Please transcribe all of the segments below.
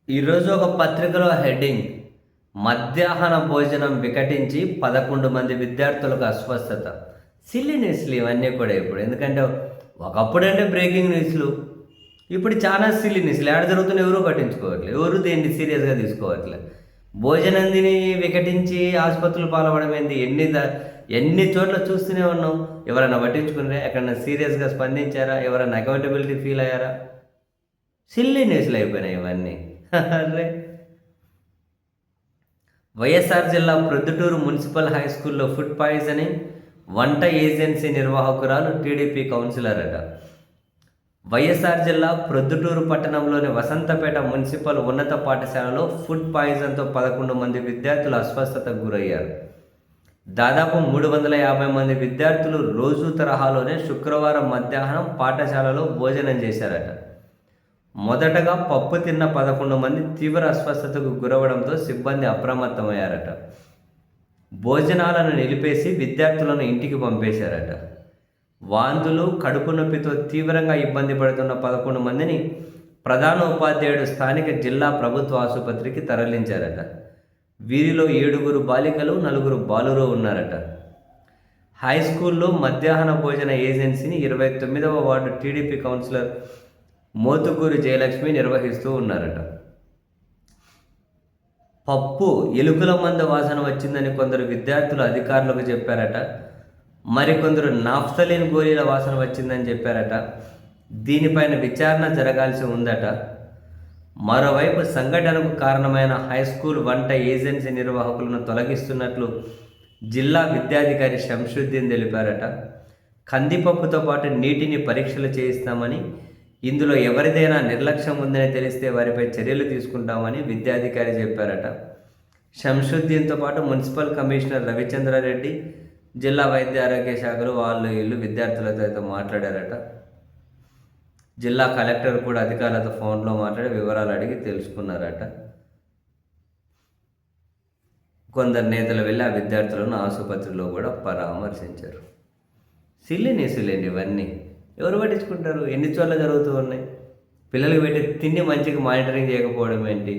ఈరోజు ఒక పత్రికలో హెడ్డింగ్ మధ్యాహ్న భోజనం వికటించి 11 మంది విద్యార్థులకు అస్వస్థత. సిల్లీ న్యూస్లు ఇవన్నీ కూడా ఇప్పుడు. ఎందుకంటే ఒకప్పుడంటే బ్రేకింగ్ న్యూస్లు, ఇప్పుడు చాలా సిల్లీ న్యూస్లు. ఏడ జరుగుతున్న ఎవరూ పట్టించుకోవట్లేదు, ఎవరు దీన్ని సీరియస్గా తీసుకోవట్లేదు. భోజనం తిని వికటించి ఆసుపత్రులు పాలవడం ఏంది? ఎన్ని చోట్ల చూస్తూనే ఉన్నాం. ఎవరైనా పట్టించుకున్నారా? ఎక్కడన్నా సీరియస్గా స్పందించారా? ఎవరైనా అకౌంటబిలిటీ ఫీల్ అయ్యారా? సిల్లీ న్యూస్లు అయిపోయినాయి ఇవన్నీ. అరే, వైఎస్ఆర్ జిల్లా ప్రొద్దుటూరు మున్సిపల్ హై స్కూల్లో ఫుడ్ పాయిజనింగ్, వంట ఏజెన్సీ నిర్వాహకురాలు టీడీపీ కౌన్సిలర్ అట. వైఎస్ఆర్ జిల్లా ప్రొద్దుటూరు పట్టణంలోని వసంతపేట మున్సిపల్ ఉన్నత పాఠశాలలో ఫుడ్ పాయిజన్తో 11 మంది విద్యార్థులు అస్వస్థతకు గురయ్యారు. దాదాపు 350 మంది విద్యార్థులు రోజు తరహాలోనే శుక్రవారం మధ్యాహ్నం పాఠశాలలో భోజనం చేశారట. మొదటగా పప్పు తిన్న 11 మంది తీవ్ర అస్వస్థతకు గురవడంతో సిబ్బంది అప్రమత్తమయ్యారట. భోజనాలను నిలిపేసి విద్యార్థులను ఇంటికి పంపేశారట. వాంతులు, కడుపు నొప్పితో తీవ్రంగా ఇబ్బంది పడుతున్న 11 మందిని ప్రధాన ఉపాధ్యాయుడు స్థానిక జిల్లా ప్రభుత్వ ఆసుపత్రికి తరలించారట. వీరిలో 7 బాలికలు, 4 బాలురు ఉన్నారట. హై స్కూల్లో మధ్యాహ్న భోజన ఏజెన్సీని 29వ ward TDP councillor Mothukuri Jayalakshmi నిర్వహిస్తూ ఉన్నారట. పప్పు ఎలుకల మంద వాసన వచ్చిందని కొందరు విద్యార్థులు అధికారులకు చెప్పారట. మరికొందరు నాఫ్తలిన్ గోళీల వాసన వచ్చిందని చెప్పారట. దీనిపైన విచారణ జరగాల్సి ఉందట. మరోవైపు సంఘటనకు కారణమైన హై స్కూల్ వంట ఏజెన్సీ నిర్వాహకులను తొలగిస్తున్నట్లు జిల్లా విద్యాధికారి శంషుద్దీన్ తెలిపారట. కందిపప్పుతో పాటు నీటిని పరీక్షలు చేయిస్తామని, ఇందులో ఎవరిదైనా నిర్లక్ష్యం ఉందని తెలిస్తే వారిపై చర్యలు తీసుకుంటామని విద్యాధికారి చెప్పారట. శంషుద్దీన్తో పాటు మున్సిపల్ కమిషనర్ రవిచంద్రారెడ్డి, జిల్లా వైద్య ఆరోగ్య శాఖలు వీళ్ళు విద్యార్థులతో అయితే మాట్లాడారట. జిల్లా కలెక్టర్ కూడా అధికారులతో ఫోన్లో మాట్లాడి వివరాలు అడిగి తెలుసుకున్నారట. కొందరు నేతలు వెళ్ళి ఆ విద్యార్థులను ఆసుపత్రిలో కూడా పరామర్శించారు. సిల్లీ న్యూస్లేండి ఇవన్నీ. ఎవరు పట్టించుకుంటారు? ఎన్ని చోట్ల జరుగుతూ ఉన్నాయి. పిల్లలకు పెట్టి తిండి మంచిగా మానిటరింగ్ చేయకపోవడం ఏంటి,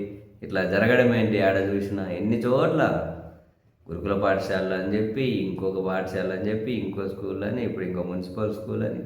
ఇట్లా జరగడం ఏంటి? ఆడ చూసినా ఎన్ని చోట్ల గురుకుల పాఠశాల అని చెప్పి, ఇంకొక పాఠశాల అని చెప్పి, ఇంకో స్కూల్ అని, ఇప్పుడు ఇంకో మున్సిపల్ స్కూల్ అని.